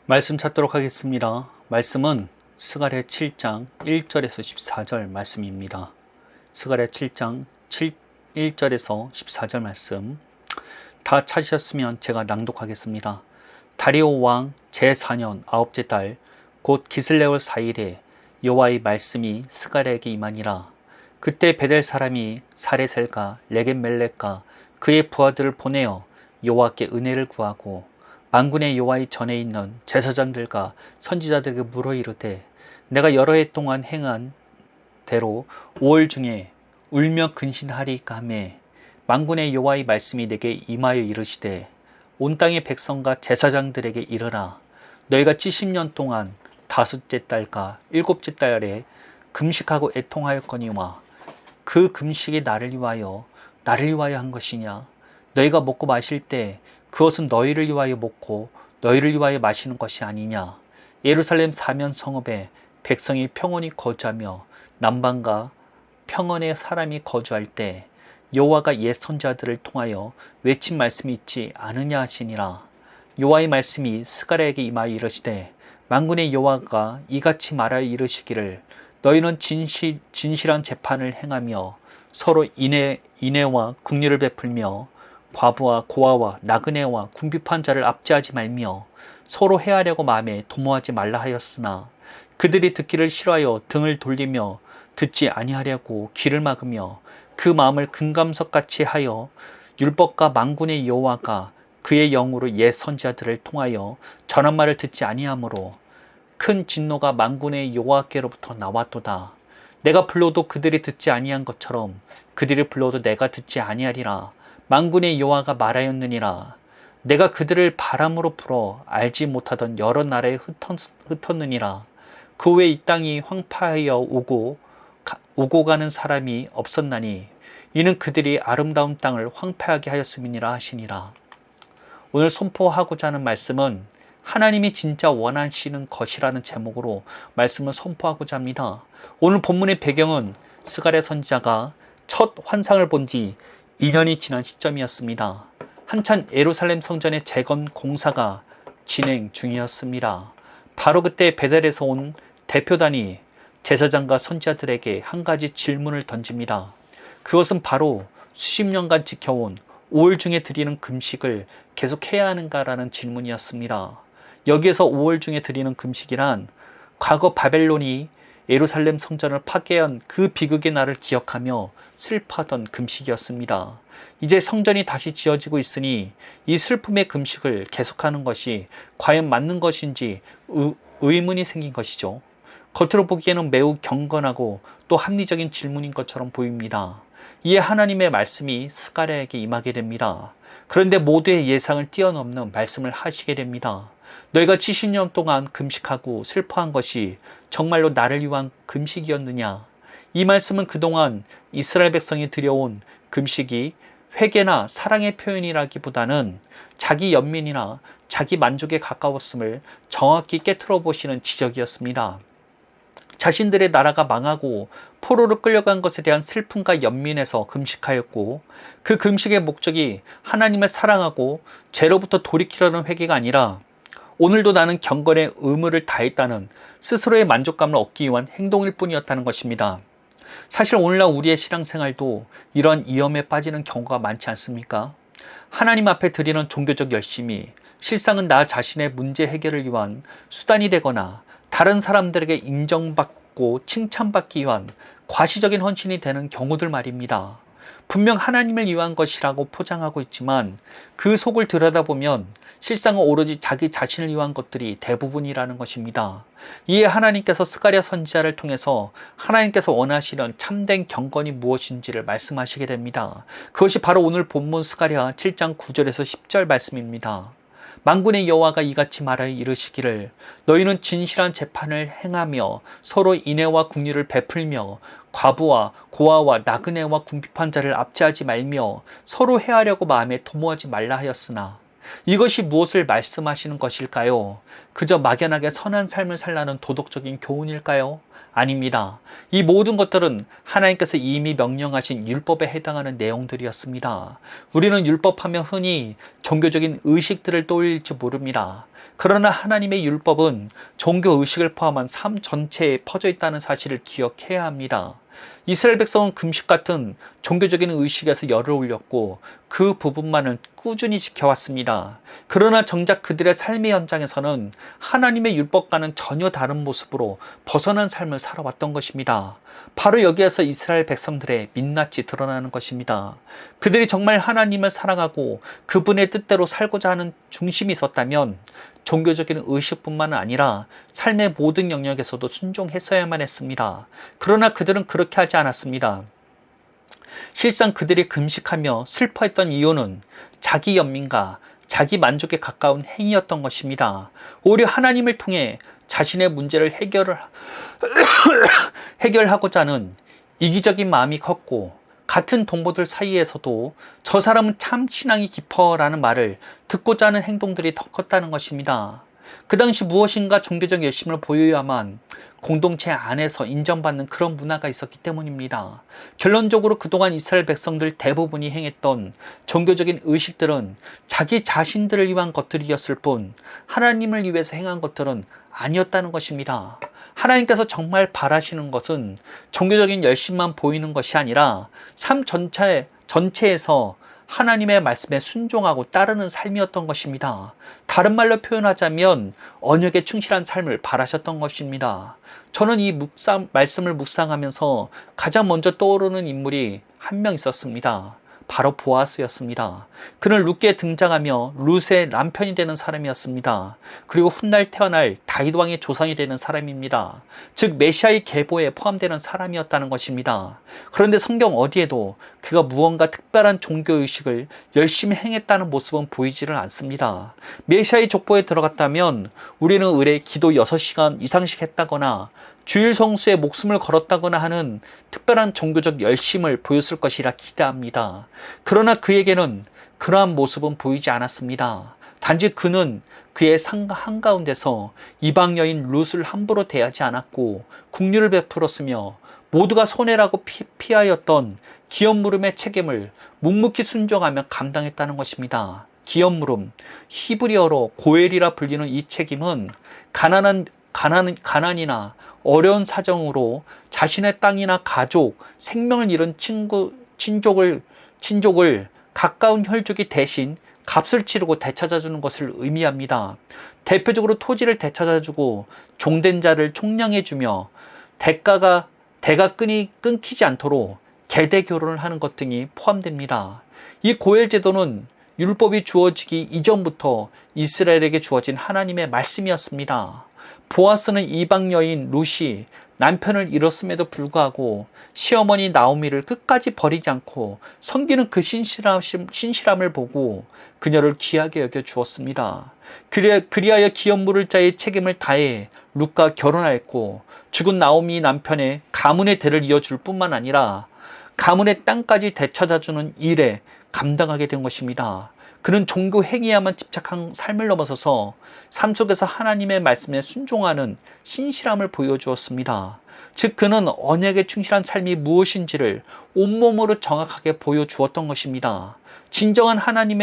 말씀 찾도록 하겠습니다. 말씀은 스가랴 7장 1절에서 14절 말씀입니다. 스가랴 7장 1절에서 14절 말씀 다 찾으셨으면 제가 낭독하겠습니다. 다리오 왕 제4년 아홉째 달 곧 기슬레월 4일에 여호와의 말씀이 스가랴에게 임하니라. 그때 베델 사람이 사레셀과 레겜멜렉과 그의 부하들을 보내어 여호와께 은혜를 구하고 만군의 여호와의 전에 있는 제사장들과 선지자들에게 물어 이르되 내가 여러 해 동안 행한 대로 5월 중에 울며 근신하리이까 하매 만군의 여호와의 말씀이 내게 임하여 이르시되 온 땅의 백성과 제사장들에게 이르라. 너희가 70년 동안 다섯째 달과 일곱째 달에 금식하고 애통하였거니와 그 금식이 나를 위하여 한 것이냐. 너희가 먹고 마실 때 그것은 너희를 위하여 먹고 너희를 위하여 마시는 것이 아니냐. 예루살렘 사면 성읍에 백성이 평온히 거주하며 남방과 평원에 사람이 거주할 때 여호와가 옛 선지자들을 통하여 외친 말씀이 있지 않으냐 하시니라. 여호와의 말씀이 스가랴에게 임하여 이르시되 만군의 여호와가 이같이 말하여 이르시기를 너희는 진실한 재판을 행하며 서로 인애와 긍휼을 베풀며 과부와 고아와 나그네와 궁핍한 자를 압제하지 말며 서로 해하려고 마음에 도모하지 말라 하였으나 그들이 듣기를 싫어하여 등을 돌리며 듣지 아니하려고 귀를 막으며 그 마음을 금감석같이 하여 율법과 만군의 여호와가 그의 영으로 옛 선지자들을 통하여 전한 말을 듣지 아니하므로 큰 진노가 만군의 여호와께로부터 나왔도다. 내가 불러도 그들이 듣지 아니한 것처럼 그들이 불러도 내가 듣지 아니하리라. 만군의 여호와가 말하였느니라. 내가 그들을 바람으로 불어 알지 못하던 여러 나라에 흩었느니라. 그 후에 이 땅이 황폐하여 오고 가는 사람이 없었나니 이는 그들이 아름다운 땅을 황폐하게 하였음이니라 하시니라. 오늘 선포하고자 하는 말씀은 하나님이 진짜 원하시는 것이라는 제목으로 말씀을 선포하고자 합니다. 오늘 본문의 배경은 스가랴 선지자가 첫 환상을 본 지 2년이 지난 시점이었습니다. 한참 예루살렘 성전의 재건 공사가 진행 중이었습니다. 바로 그때 베델에서 온 대표단이 제사장과 선지자들에게 한 가지 질문을 던집니다. 그것은 바로 수십 년간 지켜온 5월 중에 드리는 금식을 계속해야 하는가라는 질문이었습니다. 여기에서 5월 중에 드리는 금식이란 과거 바벨론이 예루살렘 성전을 파괴한 그 비극의 날을 기억하며 슬퍼하던 금식이었습니다. 이제 성전이 다시 지어지고 있으니 이 슬픔의 금식을 계속하는 것이 과연 맞는 것인지 의문이 생긴 것이죠. 겉으로 보기에는 매우 경건하고 또 합리적인 질문인 것처럼 보입니다. 이에 하나님의 말씀이 스가랴에게 임하게 됩니다. 그런데 모두의 예상을 뛰어넘는 말씀을 하시게 됩니다. 너희가 70년 동안 금식하고 슬퍼한 것이 정말로 나를 위한 금식이었느냐? 이 말씀은 그동안 이스라엘 백성이 드려온 금식이 회개나 사랑의 표현이라기보다는 자기 연민이나 자기 만족에 가까웠음을 정확히 깨트려 보시는 지적이었습니다. 자신들의 나라가 망하고 포로로 끌려간 것에 대한 슬픔과 연민에서 금식하였고 그 금식의 목적이 하나님을 사랑하고 죄로부터 돌이키려는 회개가 아니라 오늘도 나는 경건의 의무를 다했다는 스스로의 만족감을 얻기 위한 행동일 뿐이었다는 것입니다. 사실 오늘날 우리의 신앙생활도 이런 위험에 빠지는 경우가 많지 않습니까? 하나님 앞에 드리는 종교적 열심이 실상은 나 자신의 문제 해결을 위한 수단이 되거나 다른 사람들에게 인정받고 칭찬받기 위한 과시적인 헌신이 되는 경우들 말입니다. 분명 하나님을 위한 것이라고 포장하고 있지만 그 속을 들여다보면 실상은 오로지 자기 자신을 위한 것들이 대부분이라는 것입니다. 이에 하나님께서 스가랴 선지자를 통해서 하나님께서 원하시는 참된 경건이 무엇인지를 말씀하시게 됩니다. 그것이 바로 오늘 본문 스가랴 7장 9절에서 10절 말씀입니다. 만군의 여호와가 이같이 말하여 이르시기를 너희는 진실한 재판을 행하며 서로 인애와 긍휼을 베풀며 과부와 고아와 나그네와 궁핍한 자를 압제하지 말며 서로 해하려고 마음에 도모하지 말라 하였으나 이것이 무엇을 말씀하시는 것일까요? 그저 막연하게 선한 삶을 살라는 도덕적인 교훈일까요? 아닙니다. 이 모든 것들은 하나님께서 이미 명령하신 율법에 해당하는 내용들이었습니다. 우리는 율법하면 흔히 종교적인 의식들을 떠올릴지 모릅니다. 그러나 하나님의 율법은 종교 의식을 포함한 삶 전체에 퍼져 있다는 사실을 기억해야 합니다. 이스라엘 백성은 금식 같은 종교적인 의식에서 열을 올렸고 그 부분만을 꾸준히 지켜왔습니다. 그러나 정작 그들의 삶의 현장에서는 하나님의 율법과는 전혀 다른 모습으로 벗어난 삶을 살아왔던 것입니다. 바로 여기에서 이스라엘 백성들의 민낯이 드러나는 것입니다. 그들이 정말 하나님을 사랑하고 그분의 뜻대로 살고자 하는 중심이 있었다면 종교적인 의식뿐만 아니라 삶의 모든 영역에서도 순종했어야만 했습니다. 그러나 그들은 그렇게 하지 않았습니다. 실상 그들이 금식하며 슬퍼했던 이유는 자기 연민과 자기 만족에 가까운 행위였던 것입니다. 오히려 하나님을 통해 자신의 문제를 해결하고자 하는 이기적인 마음이 컸고, 같은 동료들 사이에서도 저 사람은 참 신앙이 깊어라는 말을 듣고자 하는 행동들이 더 컸다는 것입니다. 그 당시 무엇인가 종교적 열심을 보여야만 공동체 안에서 인정받는 그런 문화가 있었기 때문입니다. 결론적으로 그동안 이스라엘 백성들 대부분이 행했던 종교적인 의식들은 자기 자신들을 위한 것들이었을 뿐 하나님을 위해서 행한 것들은 아니었다는 것입니다. 하나님께서 정말 바라시는 것은 종교적인 열심만 보이는 것이 아니라 삶 전체에서 하나님의 말씀에 순종하고 따르는 삶이었던 것입니다. 다른 말로 표현하자면 언약에 충실한 삶을 바라셨던 것입니다. 저는 이 말씀을 묵상하면서 가장 먼저 떠오르는 인물이 한 명 있었습니다. 바로 보아스였습니다. 그는 룻기에 등장하며 룻의 남편이 되는 사람이었습니다. 그리고 훗날 태어날 다윗 왕의 조상이 되는 사람입니다. 즉 메시아의 계보에 포함되는 사람이었다는 것입니다. 그런데 성경 어디에도 그가 무언가 특별한 종교의식을 열심히 행했다는 모습은 보이지를 않습니다. 메시아의 족보에 들어갔다면 우리는 의뢰 기도 6시간 이상씩 했다거나 주일 성수에 목숨을 걸었다거나 하는 특별한 종교적 열심을 보였을 것이라 기대합니다. 그러나 그에게는 그러한 모습은 보이지 않았습니다. 단지 그는 그의 한가운데서 이방 여인 룻을 함부로 대하지 않았고 긍휼을 베풀었으며 모두가 손해라고 피하였던 기업 물음의 책임을 묵묵히 순종하며 감당했다는 것입니다. 기업 물음, 히브리어로 고엘이라 불리는 이 책임은 가난이나 어려운 사정으로 자신의 땅이나 가족, 생명을 잃은 친족을 가까운 혈족이 대신 값을 치르고 되찾아주는 것을 의미합니다. 대표적으로 토지를 되찾아주고 종된 자를 총량해주며 대가 끊기지 않도록 계대 결혼을 하는 것 등이 포함됩니다. 이 고엘 제도는 율법이 주어지기 이전부터 이스라엘에게 주어진 하나님의 말씀이었습니다. 보아스는 이방 여인 룻이 남편을 잃었음에도 불구하고 시어머니 나오미를 끝까지 버리지 않고 섬기는 그 신실함을 보고 그녀를 귀하게 여겨 주었습니다. 그리하여 기업 물을 자의 책임을 다해 룻과 결혼하였고 죽은 나오미 남편의 가문의 대를 이어줄 뿐만 아니라 가문의 땅까지 되찾아주는 일에 감당하게 된 것입니다. 그는 종교 행위에만 집착한 삶을 넘어서서 삶 속에서 하나님의 말씀에 순종하는 신실함을 보여주었습니다. 즉 그는 언약에 충실한 삶이 무엇인지를 온몸으로 정확하게 보여주었던 것입니다. 진정한 하나님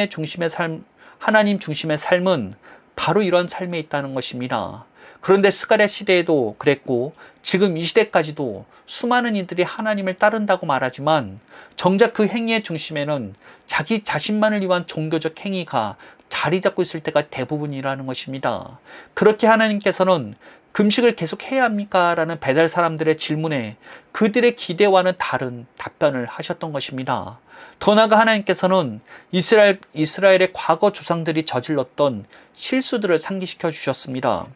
중심의 삶은 바로 이런 삶에 있다는 것입니다. 그런데 스가랴 시대에도 그랬고 지금 이 시대까지도 수많은 이들이 하나님을 따른다고 말하지만 정작 그 행위의 중심에는 자기 자신만을 위한 종교적 행위가 자리 잡고 있을 때가 대부분이라는 것입니다. 그렇게 하나님께서는 금식을 계속 해야 합니까? 라는 배달 사람들의 질문에 그들의 기대와는 다른 답변을 하셨던 것입니다. 더 나아가 하나님께서는 이스라엘의 과거 조상들이 저질렀던 실수들을 상기시켜 주셨습니다.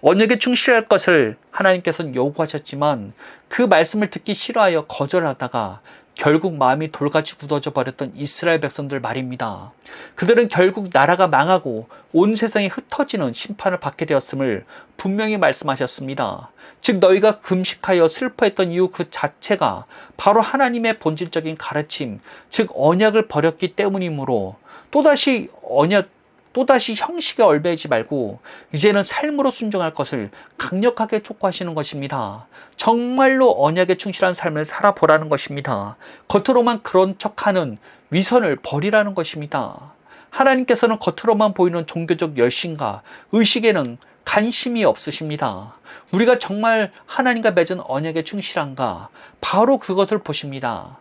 언약에 충실할 것을 하나님께서는 요구하셨지만 그 말씀을 듣기 싫어하여 거절하다가 결국 마음이 돌같이 굳어져 버렸던 이스라엘 백성들 말입니다. 그들은 결국 나라가 망하고 온 세상이 흩어지는 심판을 받게 되었음을 분명히 말씀하셨습니다. 즉 너희가 금식하여 슬퍼했던 이유 그 자체가 바로 하나님의 본질적인 가르침, 즉 언약을 버렸기 때문이므로 또다시 또다시 형식에 얽매이지 말고 이제는 삶으로 순종할 것을 강력하게 촉구하시는 것입니다. 정말로 언약에 충실한 삶을 살아보라는 것입니다. 겉으로만 그런 척하는 위선을 버리라는 것입니다. 하나님께서는 겉으로만 보이는 종교적 열심과 의식에는 관심이 없으십니다. 우리가 정말 하나님과 맺은 언약에 충실한가? 바로 그것을 보십니다.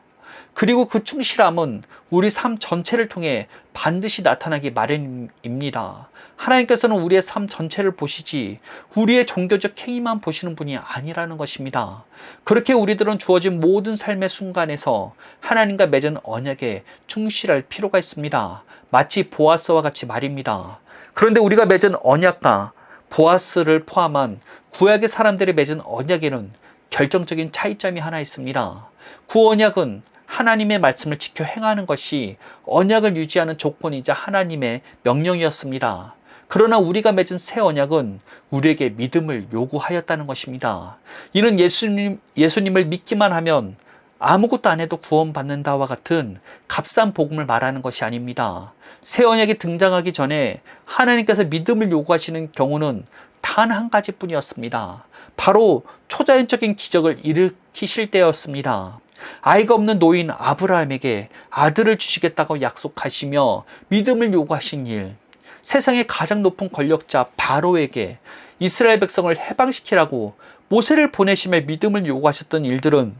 그리고 그 충실함은 우리 삶 전체를 통해 반드시 나타나기 마련입니다. 하나님께서는 우리의 삶 전체를 보시지 우리의 종교적 행위만 보시는 분이 아니라는 것입니다. 그렇게 우리들은 주어진 모든 삶의 순간에서 하나님과 맺은 언약에 충실할 필요가 있습니다. 마치 보아스와 같이 말입니다. 그런데 우리가 맺은 언약과 보아스를 포함한 구약의 사람들이 맺은 언약에는 결정적인 차이점이 하나 있습니다. 구언약은 하나님의 말씀을 지켜 행하는 것이 언약을 유지하는 조건이자 하나님의 명령이었습니다. 그러나 우리가 맺은 새 언약은 우리에게 믿음을 요구하였다는 것입니다. 이는 예수님을 믿기만 하면 아무것도 안 해도 구원받는다와 같은 값싼 복음을 말하는 것이 아닙니다. 새 언약이 등장하기 전에 하나님께서 믿음을 요구하시는 경우는 단 한 가지뿐이었습니다. 바로 초자연적인 기적을 일으키실 때였습니다. 아이가 없는 노인 아브라함에게 아들을 주시겠다고 약속하시며 믿음을 요구하신 일, 세상의 가장 높은 권력자 바로에게 이스라엘 백성을 해방시키라고 모세를 보내시며 믿음을 요구하셨던 일들은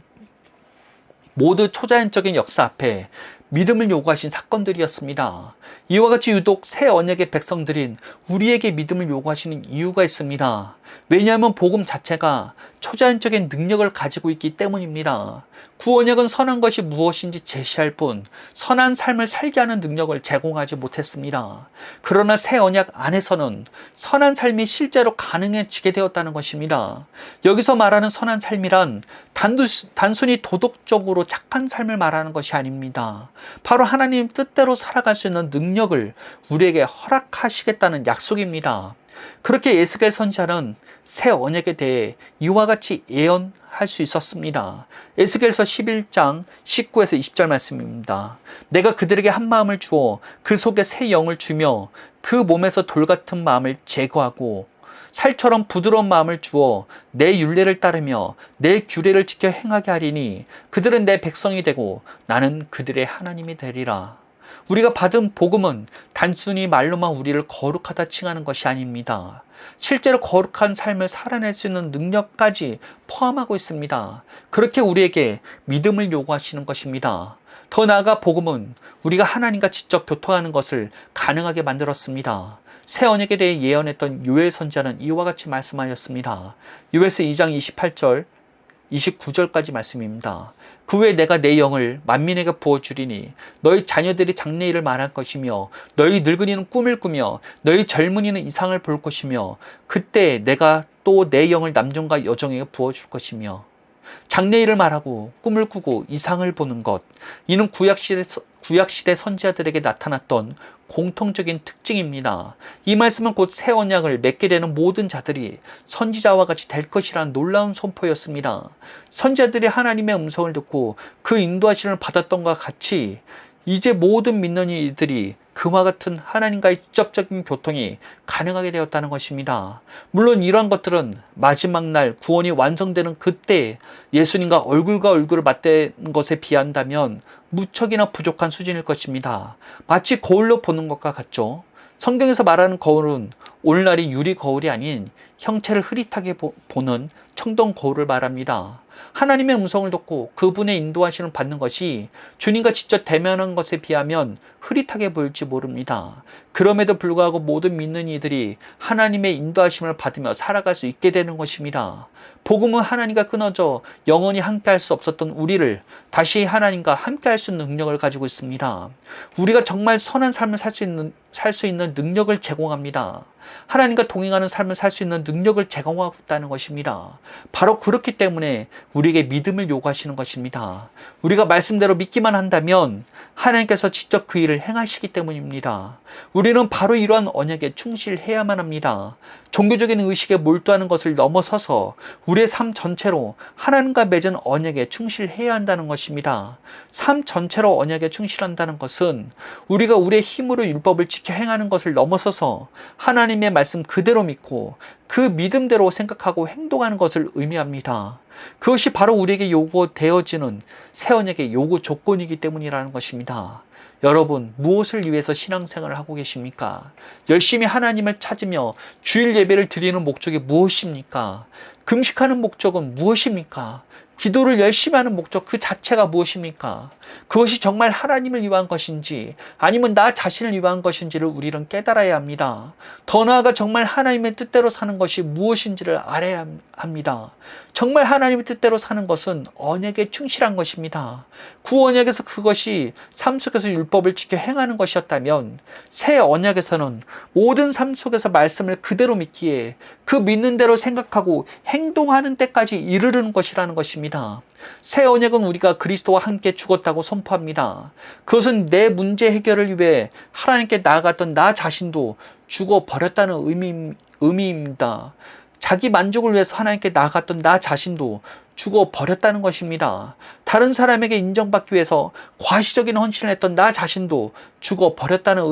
모두 초자연적인 역사 앞에 믿음을 요구하신 사건들이었습니다. 이와 같이 유독 새 언약의 백성들인 우리에게 믿음을 요구하시는 이유가 있습니다. 왜냐하면 복음 자체가 초자연적인 능력을 가지고 있기 때문입니다. 구언약은 선한 것이 무엇인지 제시할 뿐 선한 삶을 살게 하는 능력을 제공하지 못했습니다. 그러나 새 언약 안에서는 선한 삶이 실제로 가능해지게 되었다는 것입니다. 여기서 말하는 선한 삶이란 단순히 도덕적으로 착한 삶을 말하는 것이 아닙니다. 바로 하나님 뜻대로 살아갈 수 있는 능력을 우리에게 허락하시겠다는 약속입니다. 그렇게 에스겔 선지자는 새 언약에 대해 이와 같이 예언할 수 있었습니다. 에스겔서 11장 19에서 20절 말씀입니다. 내가 그들에게 한 마음을 주어 그 속에 새 영을 주며 그 몸에서 돌 같은 마음을 제거하고 살처럼 부드러운 마음을 주어 내 율례를 따르며 내 규례를 지켜 행하게 하리니 그들은 내 백성이 되고 나는 그들의 하나님이 되리라. 우리가 받은 복음은 단순히 말로만 우리를 거룩하다 칭하는 것이 아닙니다. 실제로 거룩한 삶을 살아낼 수 있는 능력까지 포함하고 있습니다. 그렇게 우리에게 믿음을 요구하시는 것입니다. 더 나아가 복음은 우리가 하나님과 직접 교통하는 것을 가능하게 만들었습니다. 새 언약에 대해 예언했던 요엘 선지자는 이와 같이 말씀하였습니다. 요엘서 2장 28절 29절까지 말씀입니다. 그 후에 내가 내 영을 만민에게 부어주리니 너희 자녀들이 장래일을 말할 것이며 너희 늙은이는 꿈을 꾸며 너희 젊은이는 이상을 볼 것이며 그때 내가 또 내 영을 남종과 여종에게 부어줄 것이며 장래일을 말하고 꿈을 꾸고 이상을 보는 것, 이는 구약시대 선지자들에게 나타났던 공통적인 특징입니다. 이 말씀은 곧 새 언약을 맺게 되는 모든 자들이 선지자와 같이 될 것이라는 놀라운 선포였습니다. 선지자들이 하나님의 음성을 듣고 그 인도하심을 받았던 것과 같이 이제 모든 믿는 이들이 그와 같은 하나님과의 직접적인 교통이 가능하게 되었다는 것입니다. 물론 이러한 것들은 마지막 날 구원이 완성되는 그때 예수님과 얼굴과 얼굴을 맞대는 것에 비한다면 무척이나 부족한 수준일 것입니다. 마치 거울로 보는 것과 같죠. 성경에서 말하는 거울은 오늘날의 유리 거울이 아닌 형체를 흐릿하게 보는 청동 거울을 말합니다. 하나님의 음성을 듣고 그분의 인도하심을 받는 것이 주님과 직접 대면한 것에 비하면 흐릿하게 보일지 모릅니다. 그럼에도 불구하고 모든 믿는 이들이 하나님의 인도하심을 받으며 살아갈 수 있게 되는 것입니다. 복음은 하나님과 끊어져 영원히 함께할 수 없었던 우리를 다시 하나님과 함께할 수 있는 능력을 가지고 있습니다. 우리가 정말 선한 삶을 살 수 있는 능력을 제공합니다. 하나님과 동행하는 삶을 살 수 있는 능력을 제공하고 있다는 것입니다. 바로 그렇기 때문에 우리에게 믿음을 요구하시는 것입니다. 우리가 말씀대로 믿기만 한다면 하나님께서 직접 그 일을 행하시기 때문입니다. 우리는 바로 이러한 언약에 충실해야만 합니다. 종교적인 의식에 몰두하는 것을 넘어서서 우리의 삶 전체로 하나님과 맺은 언약에 충실해야 한다는 것입니다. 삶 전체로 언약에 충실한다는 것은 우리가 우리의 힘으로 율법을 지켜 행하는 것을 넘어서서 하나님의 말씀 그대로 믿고 그 믿음대로 생각하고 행동하는 것을 의미합니다. 그것이 바로 우리에게 요구되어지는 새 언약의 요구 조건이기 때문이라는 것입니다. 여러분, 무엇을 위해서 신앙생활을 하고 계십니까? 열심히 하나님을 찾으며 주일 예배를 드리는 목적이 무엇입니까? 금식하는 목적은 무엇입니까? 기도를 열심히 하는 목적 그 자체가 무엇입니까? 그것이 정말 하나님을 위한 것인지 아니면 나 자신을 위한 것인지를 우리는 깨달아야 합니다. 더 나아가 정말 하나님의 뜻대로 사는 것이 무엇인지를 알아야 합니다. 정말 하나님의 뜻대로 사는 것은 언약에 충실한 것입니다. 구언약에서 그것이 삶 속에서 율법을 지켜 행하는 것이었다면 새 언약에서는 모든 삶 속에서 말씀을 그대로 믿기에 그 믿는 대로 생각하고 행동하는 때까지 이르르는 것이라는 것입니다. 새 언약은 우리가 그리스도와 함께 죽었다고 선포합니다. 그것은 내 문제 해결을 위해 하나님께 나아갔던 나 자신도 죽어버렸다는 의미입니다. 자기 만족을 위해서 하나님께 나아갔던 나 자신도 죽어버렸다는 것입니다. 다른 사람에게 인정받기 위해서 과시적인 헌신을 했던 나 자신도 죽어버렸다는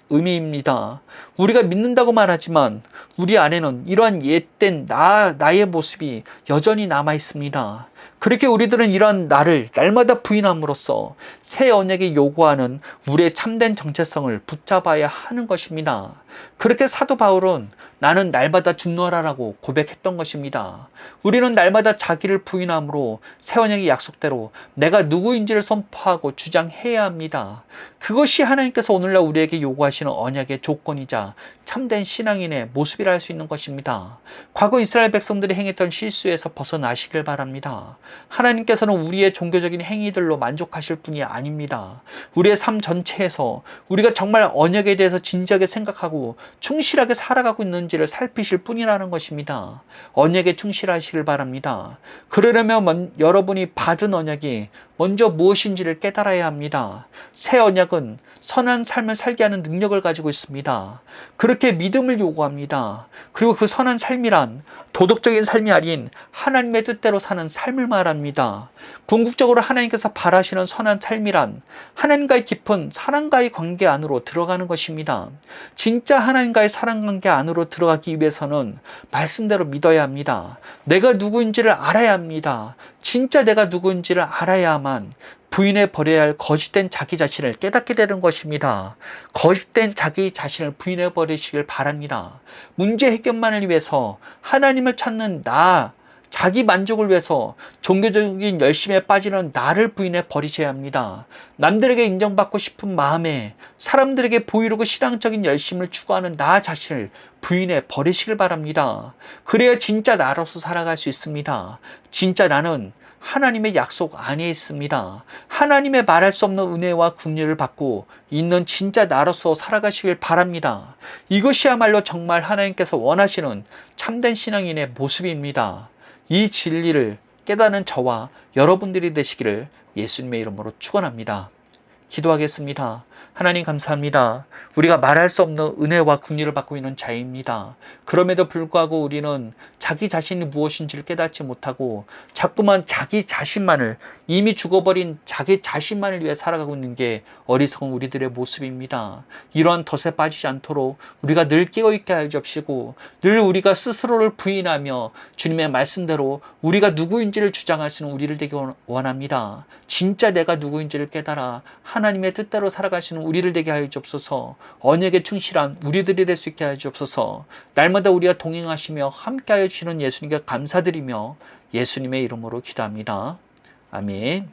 의미입니다. 우리가 믿는다고 말하지만 우리 안에는 이러한 옛된 나의 모습이 여전히 남아 있습니다. 그렇게 우리들은 이러한 나를 날마다 부인함으로써 새 언약이 요구하는 우리의 참된 정체성을 붙잡아야 하는 것입니다. 그렇게 사도 바울은 나는 날마다 죽노라라고 고백했던 것입니다. 우리는 날마다 자기를 부인함으로 새 언약의 약속대로 내가 누구인지를 선포하고 주장해야 합니다. 그것이 하나님께서 오늘날 우리에게 요구하시는 언약의 조건이자 참된 신앙인의 모습이라 할 수 있는 것입니다. 과거 이스라엘 백성들이 행했던 실수에서 벗어나시길 바랍니다. 하나님께서는 우리의 종교적인 행위들로 만족하실 분이 아닙니다. 우리의 삶 전체에서 우리가 정말 언약에 대해서 진지하게 생각하고 충실하게 살아가고 있는지를 살피실 뿐이라는 것입니다. 언약에 충실하시길 바랍니다. 그러려면 여러분이 받은 언약이 먼저 무엇인지를 깨달아야 합니다. 새 언약은 선한 삶을 살게 하는 능력을 가지고 있습니다. 그렇게 믿음을 요구합니다. 그리고 그 선한 삶이란 도덕적인 삶이 아닌 하나님의 뜻대로 사는 삶을 말합니다. 궁극적으로 하나님께서 바라시는 선한 삶이란 하나님과의 깊은 사랑과의 관계 안으로 들어가는 것입니다. 진짜 하나님과의 사랑 관계 안으로 들어가기 위해서는 말씀대로 믿어야 합니다. 내가 누구인지를 알아야 합니다. 진짜 내가 누구인지를 알아야만 부인해 버려야 할 거짓된 자기 자신을 깨닫게 되는 것입니다. 거짓된 자기 자신을 부인해 버리시길 바랍니다. 문제 해결만을 위해서 하나님을 찾는 자기 만족을 위해서 종교적인 열심에 빠지는 나를 부인해 버리셔야 합니다. 남들에게 인정받고 싶은 마음에 사람들에게 보이려고 신앙적인 열심을 추구하는 나 자신을 부인해 버리시길 바랍니다. 그래야 진짜 나로서 살아갈 수 있습니다. 진짜 나는 하나님의 약속 안에 있습니다. 하나님의 말할 수 없는 은혜와 긍휼을 받고 있는 진짜 나로서 살아가시길 바랍니다. 이것이야말로 정말 하나님께서 원하시는 참된 신앙인의 모습입니다. 이 진리를 깨닫는 저와 여러분들이 되시기를 예수님의 이름으로 축원합니다. 기도하겠습니다. 하나님 감사합니다. 우리가 말할 수 없는 은혜와 긍휼을 받고 있는 자입니다. 그럼에도 불구하고 우리는 자기 자신이 무엇인지를 깨닫지 못하고 자꾸만 자기 자신만을 이미 죽어버린 자기 자신만을 위해 살아가고 있는 게 어리석은 우리들의 모습입니다. 이러한 덫에 빠지지 않도록 우리가 늘 깨어있게 하여 주옵시고 늘 우리가 스스로를 부인하며 주님의 말씀대로 우리가 누구인지를 주장할 수 있는 우리를 되기 원합니다. 진짜 내가 누구인지를 깨달아 하나님의 뜻대로 살아가시는 우리를 되게 하여 주옵소서. 언약에 충실한 우리들이 될 수 있게 하여 주옵소서. 날마다 우리가 동행하시며 함께 하여 주시는 예수님께 감사드리며 예수님의 이름으로 기도합니다. 아멘.